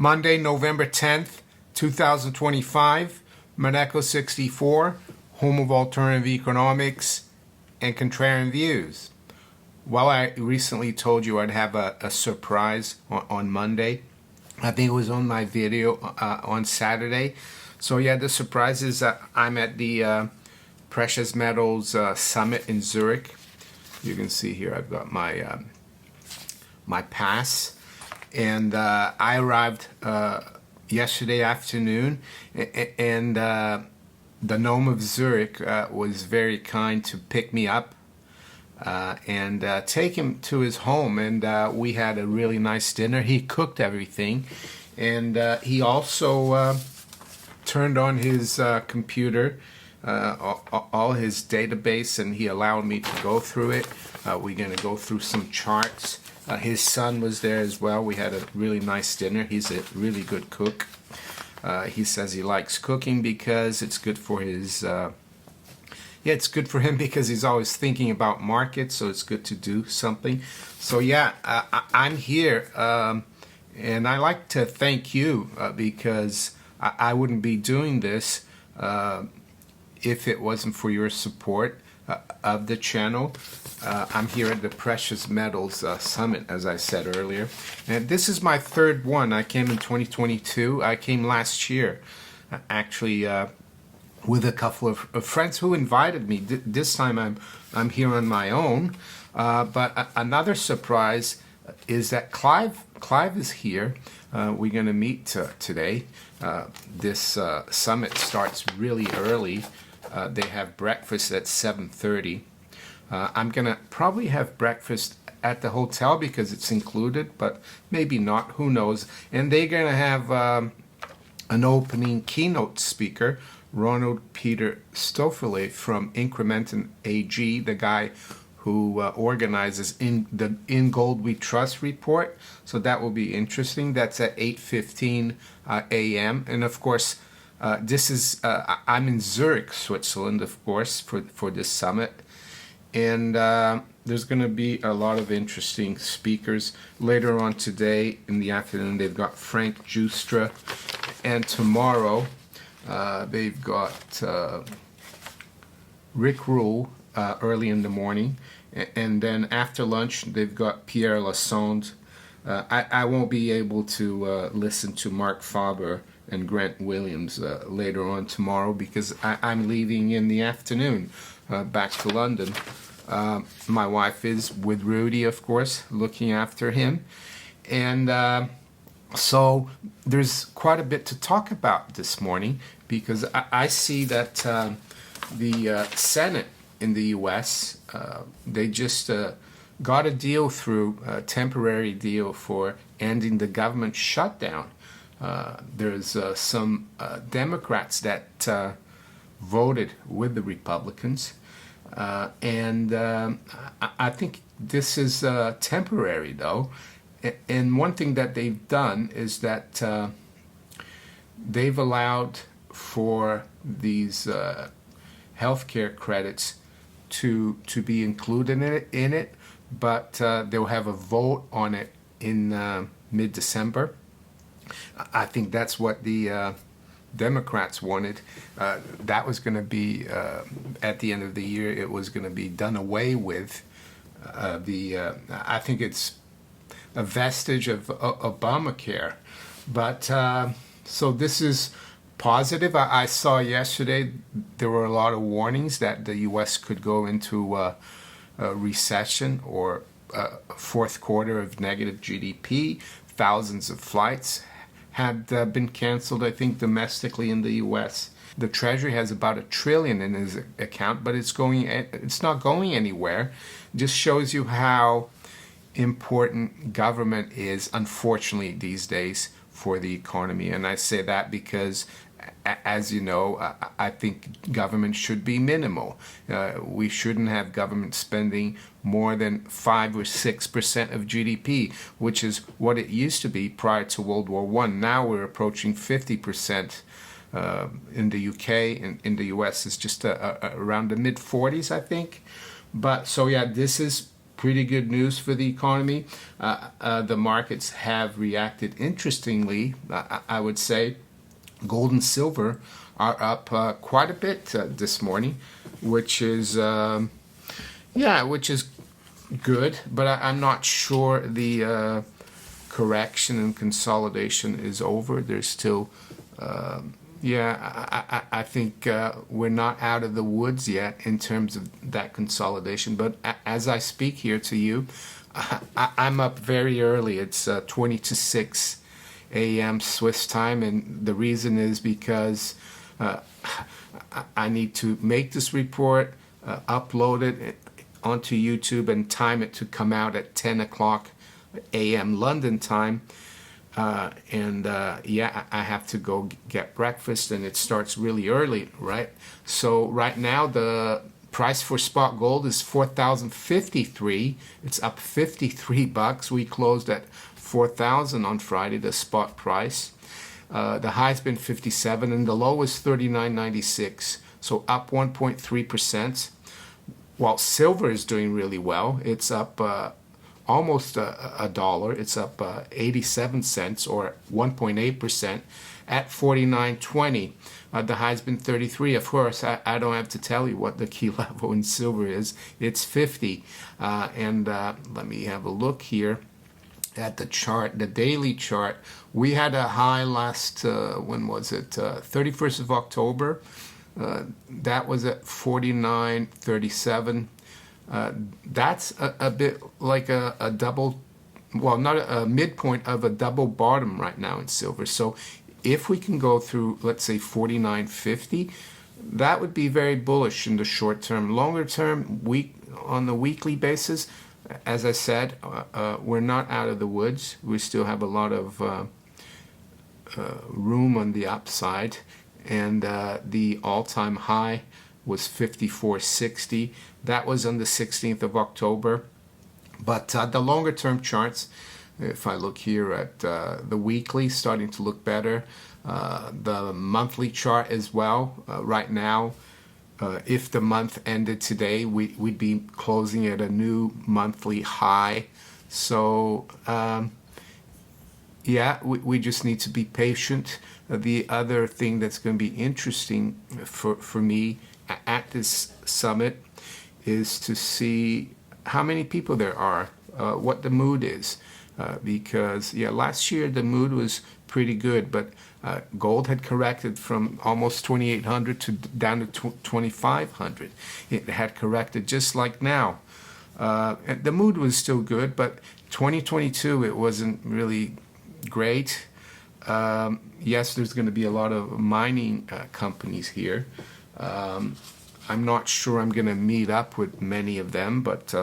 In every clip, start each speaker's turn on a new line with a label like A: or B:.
A: Monday, November 10th, 2025, Monaco 64, home of alternative economics and contrarian views. Well, I recently told you I'd have a surprise on Monday. I think it was on my video on Saturday. So yeah, the surprise is I'm at the Precious Metals Summit in Zurich. You can see here I've got my my pass. And I arrived yesterday afternoon, and the Gnome of Zurich was very kind to pick me up and take him to his home, and we had a really nice dinner. He cooked everything, and he also turned on his computer, all his database, and he allowed me to go through it. We're going to go through some charts. His son was there as well. We had a really nice dinner. He's a really good cook. He says he likes cooking because it's good for his it's good for him because he's always thinking about markets, so it's good to do something. So yeah, I'm here, and I like to thank you because I wouldn't be doing this if it wasn't for your support of the channel. I'm here at the Precious Metals Summit, as I said earlier, and this is my third one. I came in 2022. I came last year, actually, with a couple of friends who invited me. This time I'm here on my own. But another surprise is that Clive is here. We're going to meet today. This summit starts really early. They have breakfast at 7:30. I'm going to probably have breakfast at the hotel because it's included, but maybe not. Who knows? And they're going to have an opening keynote speaker, Ronald Peter Stoffele from Incrementum AG, the guy who organizes In Gold We Trust report. So that will be interesting. That's at 8:15 a.m. And of course, this is I'm in Zurich, Switzerland, of course, for this summit. And there's going to be a lot of interesting speakers. Later on today in the afternoon, they've got Frank Justra. And tomorrow, they've got Rick Rule early in the morning. And then after lunch, they've got Pierre Lassonde. I won't be able to listen to Mark Faber and Grant Williams later on tomorrow because I'm leaving in the afternoon back to London. My wife is with Rudy, of course, looking after him. And so there's quite a bit to talk about this morning because I see that the Senate in the U.S., they just got a deal through, a temporary deal for ending the government shutdown. There's some Democrats that voted with the Republicans, and I think this is temporary, though. And one thing that they've done is that they've allowed for these healthcare credits to be included in it, but they'll have a vote on it in mid-December. I think that's what the Democrats wanted. That was going to be at the end of the year. It was going to be done away with. I think it's a vestige of Obamacare, but so this is positive. I saw yesterday there were a lot of warnings that the U.S. could go into a recession or fourth quarter of negative GDP. Thousands of flights had been canceled, I think, domestically in the U.S. The Treasury has about $1 trillion in his account, but it's not going anywhere. Just shows you how important government is, unfortunately, these days for the economy. And I say that because, as you know, I think government should be minimal. We shouldn't have government spending more than 5 or 6% of GDP, which is what it used to be prior to World War I. Now we're approaching 50%. In the UK, in the US, it's just around the mid-40s, I think. But so yeah, this is pretty good news for the economy. The markets have reacted interestingly, I would say. Gold and silver are up quite a bit this morning, which is which is good. But I'm not sure the correction and consolidation is over. There's still, I think we're not out of the woods yet in terms of that consolidation. But as I speak here to you, I'm up very early. It's 20 to 6 a.m. Swiss time, and the reason is because I need to make this report, upload it onto YouTube, and time it to come out at 10 o'clock a.m. London time. I have to go get breakfast, and it starts really early, right? So right now the price for spot gold is $4,053. It's up $53. We closed at $4,000 on Friday, the spot price. The high's been 57 and the low is 39.96, so up 1.3%. While silver is doing really well, it's up almost a dollar. It's up 87 cents or 1.8% at 49.20. The high's been 33. Of course, I don't have to tell you what the key level in silver is. It's 50. Let me have a look here at the chart, the daily chart. We had a high last, when was it? 31st of October. That was at 49.37. That's a bit like a double, well, not a midpoint of a double bottom right now in silver. So if we can go through, let's say 49.50, that would be very bullish in the short term. Longer term, on the weekly basis, as I said, we're not out of the woods. We still have a lot of room on the upside, and the all-time high was 54.60. That was on the 16th of October. But the longer-term charts, if I look here at the weekly, starting to look better. The monthly chart as well. Right now, if the month ended today, we'd be closing at a new monthly high. So, we just need to be patient. The other thing that's going to be interesting for me at this summit is to see how many people there are, what the mood is. Because, last year the mood was pretty good, but gold had corrected from almost 2,800 to down to 2,500. It had corrected just like now. The mood was still good, but 2022 it wasn't really great. Yes, there's going to be a lot of mining companies here. I'm not sure I'm going to meet up with many of them, but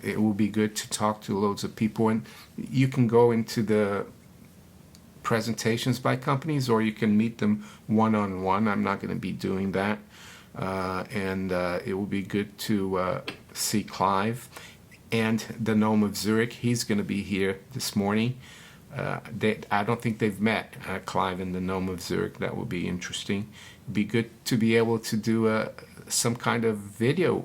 A: it will be good to talk to loads of people. And you can go into the presentations by companies, or you can meet them one-on-one. I'm not going to be doing that. It will be good to see Clive and the Gnome of Zurich. He's going to be here this morning. I don't think they've met, Clive and the Gnome of Zurich. That will be interesting. It'd be good to be able to do some kind of video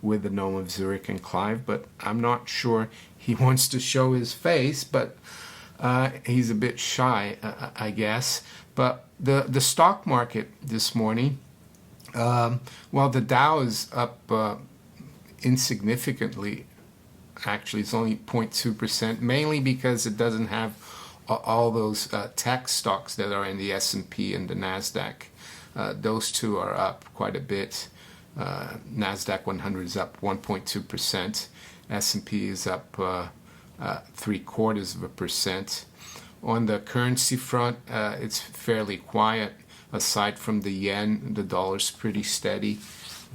A: with the Gnome of Zurich and Clive, but I'm not sure he wants to show his face, but he's a bit shy, I guess. But the stock market this morning, the Dow is up insignificantly. Actually, it's only 0.2%, mainly because it doesn't have all those tech stocks that are in the S&P and the NASDAQ. Those two are up quite a bit. NASDAQ 100 is up 1.2%. S&P is up 0.75%. On the currency front, it's fairly quiet. Aside from the yen, the dollar's pretty steady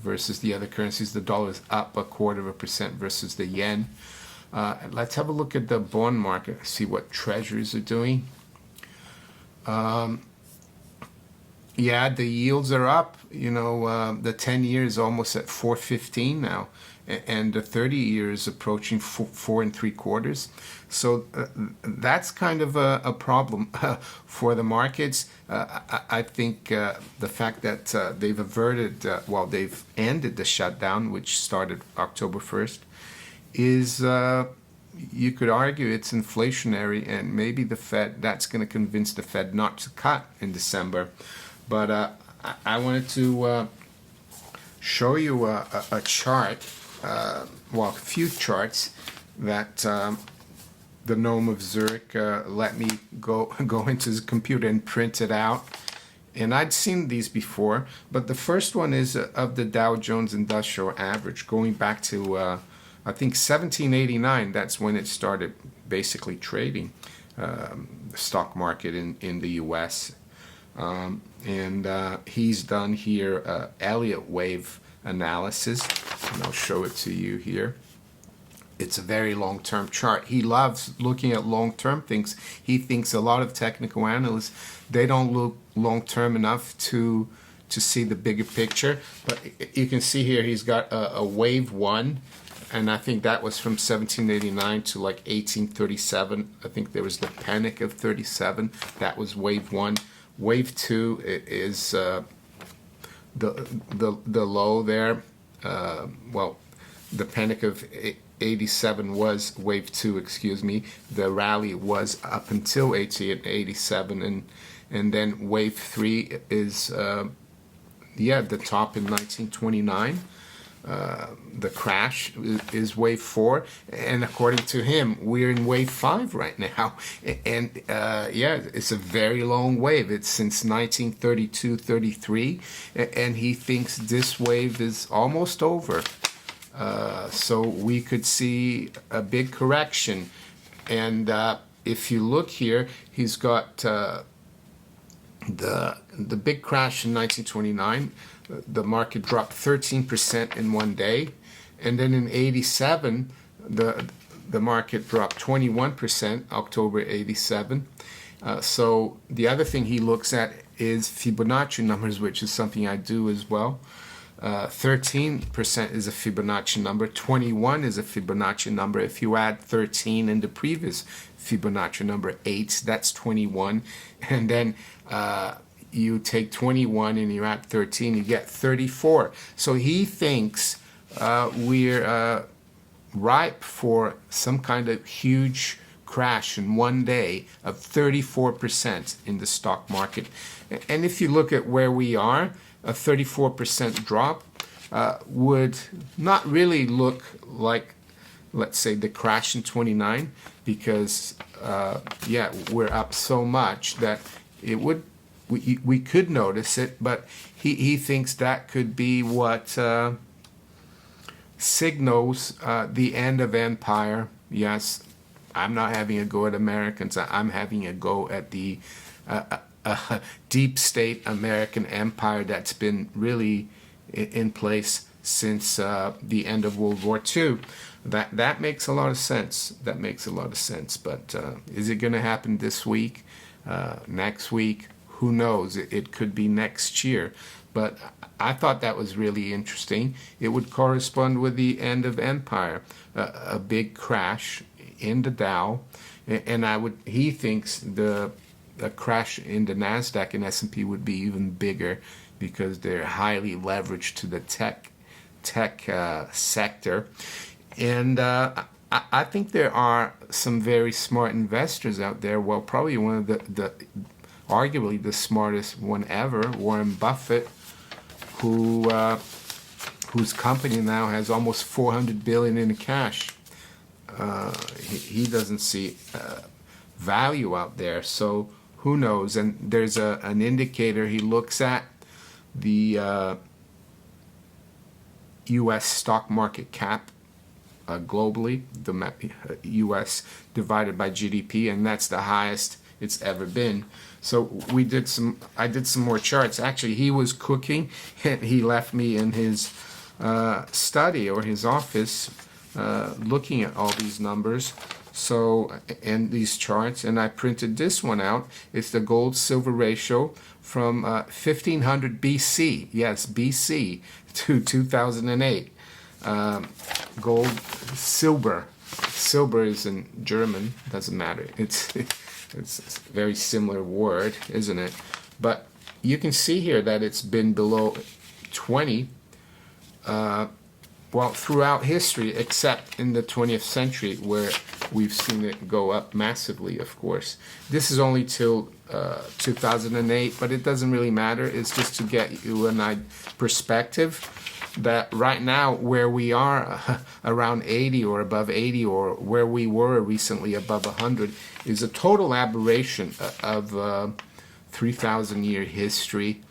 A: versus the other currencies. The dollar is up 0.25% versus the yen. Let's have a look at the bond market, see what treasuries are doing. The yields are up. The 10 years almost at 4.15 now, and the 30 years approaching 4.75. So that's kind of a problem for the markets. I think the fact that they've they've ended the shutdown, which started October 1st, is, you could argue it's inflationary, and maybe that's going to convince the Fed not to cut in December. But I wanted to show you a chart, well, a few charts that the Gnome of Zurich let me go into his computer and print it out. And I'd seen these before, but the first one is of the Dow Jones Industrial Average, going back to, I think, 1789. That's when it started basically trading, the stock market in the U.S. And he's done here Elliott wave analysis, and I'll show it to you here. It's a very long-term chart. He loves looking at long-term things. He thinks a lot of technical analysts, they don't look long-term enough to see the bigger picture. But you can see here he's got a wave one, and I think that was from 1789 to like 1837. I think there was the Panic of 37. That was wave one. Wave two is the low there. Well, the Panic of 87 was wave two, excuse me. The rally was up until 1887, and then wave three is the top in 1929. The crash is wave four, and according to him, we're in wave five right now. And it's a very long wave. It's since 1932-33, and he thinks this wave is almost over. So we could see a big correction. And if you look here, he's got the big crash in 1929. The market dropped 13% in one day, and then in 87, the market dropped 21%. October 87. So the other thing he looks at is Fibonacci numbers, which is something I do as well. 13% is a Fibonacci number. 21 is a Fibonacci number. If you add 13 in the previous Fibonacci number 8, that's 21, and then you take 21 and you add 13, you get 34. So he thinks we're ripe for some kind of huge crash in one day of 34% in the stock market. And if you look at where we are, a 34% drop would not really look like, let's say, the crash in 29, because we're up so much that it would, we could notice it, but he thinks that could be what signals the end of empire. Yes, I'm not having a go at Americans. I'm having a go at the deep state American empire that's been really in place since the end of World War II. That makes a lot of sense. That makes a lot of sense. But is it going to happen this week? Next week? Who knows? It could be next year. But I thought that was really interesting. It would correspond with the end of empire, a big crash in the Dow, and he thinks a crash in the Nasdaq and S&P would be even bigger, because they're highly leveraged to the tech sector. And I think there are some very smart investors out there. Well, probably one of the arguably the smartest one ever, Warren Buffett, whose company now has almost $400 billion in cash. He doesn't see value out there, so who knows? And there's an indicator he looks at, the U.S. stock market cap globally, the U.S. divided by GDP, and that's the highest it's ever been. So I did some more charts. Actually, he was cooking, and he left me in his study or his office looking at all these numbers. So, and these charts, and I printed this one out. It's the gold-silver ratio from 1500 BC, yes, BC, to 2008. Gold, silver is in German, doesn't matter. It's a very similar word, isn't it? But you can see here that it's been below 20 well, throughout history, except in the 20th century, where we've seen it go up massively, of course. This is only till 2008, but it doesn't really matter. It's just to get you an perspective that right now, where we are around 80 or above 80, or where we were recently above 100, is a total aberration of 3,000-year history.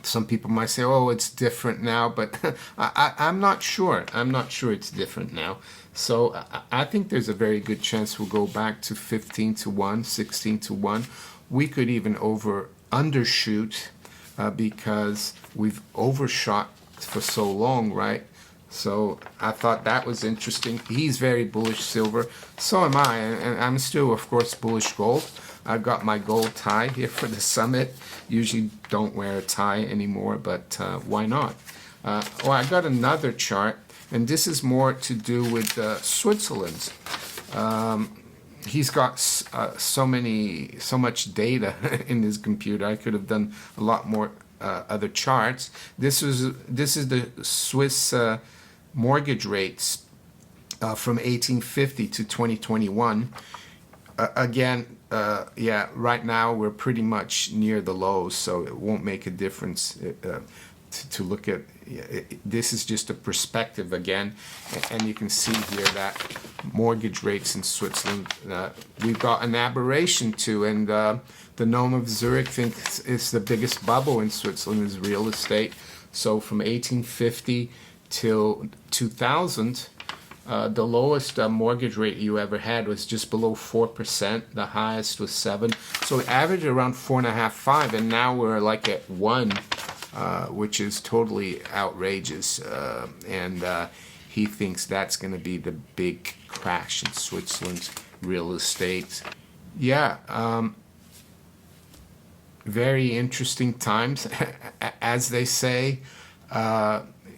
A: Some people might say, "Oh, it's different now," but I'm not sure. I'm not sure it's different now. So I think there's a very good chance we'll go back to 15 to 1, 16 to 1. We could even undershoot because we've overshot for so long, right? So I thought that was interesting. He's very bullish silver. So am I, and I'm still, of course, bullish gold. I've got my gold tie here for the summit. Usually don't wear a tie anymore, but why not? Well, I got another chart, and this is more to do with Switzerland. He's got so much data in his computer. I could have done a lot more other charts. This is the Swiss mortgage rates from 1850 to 2021. Again, right now we're pretty much near the lows, so it won't make a difference to look at. This is just a perspective again, and you can see here that mortgage rates in Switzerland, we've got an aberration too, and the Gnome of Zurich thinks it's the biggest bubble in Switzerland is real estate. So from 1850 till 2000, the lowest mortgage rate you ever had was just below 4%. The highest was 7%. So it averaged around 4.5, 5, and now we're like at 1, which is totally outrageous. And he thinks that's going to be the big crash in Switzerland's real estate. Yeah, very interesting times, as they say.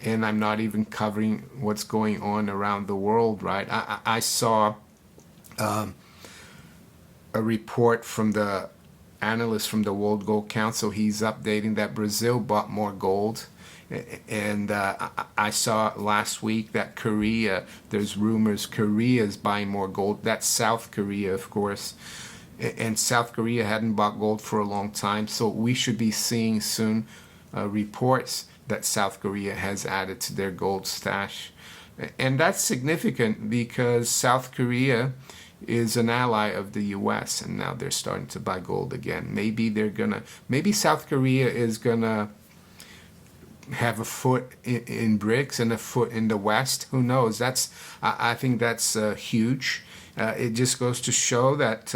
A: And I'm not even covering what's going on around the world, right? I saw a report from the analyst from the World Gold Council. He's updating that Brazil bought more gold. And I saw last week that Korea, there's rumors Korea is buying more gold. That's South Korea, of course. And South Korea hadn't bought gold for a long time. So we should be seeing soon reports that South Korea has added to their gold stash. And that's significant because South Korea is an ally of the US, and now they're starting to buy gold again. Maybe South Korea is gonna have a foot in BRICS and a foot in the West. Who knows? I think that's huge. It just goes to show that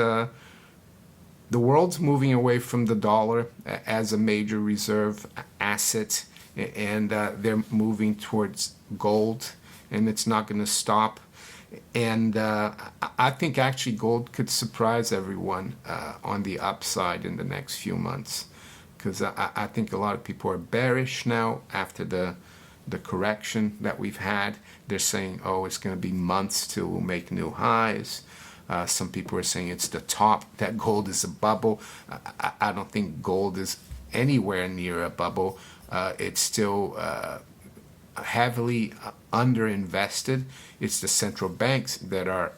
A: the world's moving away from the dollar as a major reserve asset, and they're moving towards gold, and it's not going to stop. And I think actually gold could surprise everyone on the upside in the next few months, because I think a lot of people are bearish now after the correction that we've had. They're saying, oh, it's going to be months till we'll make new highs. Some people are saying it's the top, that gold is a bubble. I don't think gold is anywhere near a bubble. It's still heavily underinvested. It's the central banks that are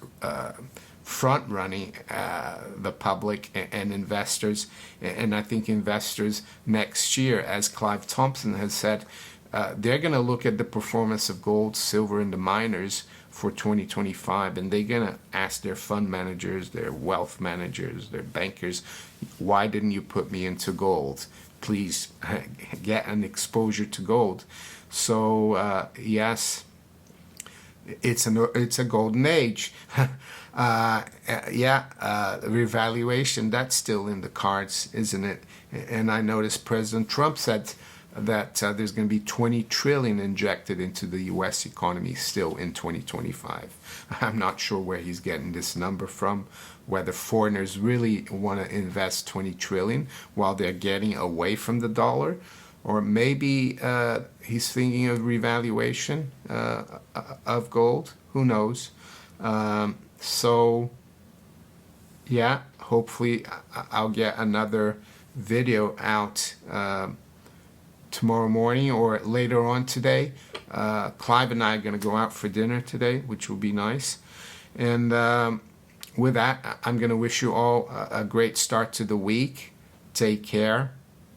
A: front-running the public and investors. And I think investors next year, as Clive Thompson has said, they're going to look at the performance of gold, silver, and the miners for 2025, and they're going to ask their fund managers, their wealth managers, their bankers, why didn't you put me into gold? Please get an exposure to gold. So yes, it's a golden age. Revaluation, that's still in the cards, isn't it? And I noticed President Trump said that there's going to be 20 trillion injected into the U.S. economy still in 2025. I'm not sure where he's getting this number from, whether foreigners really want to invest 20 trillion while they're getting away from the dollar, or maybe he's thinking of revaluation of gold. Who knows? So yeah, hopefully I'll get another video out tomorrow morning or later on today. Clive and I are going to go out for dinner today, which will be nice. And with that, I'm going to wish you all a great start to the week. Take care.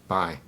A: Bye.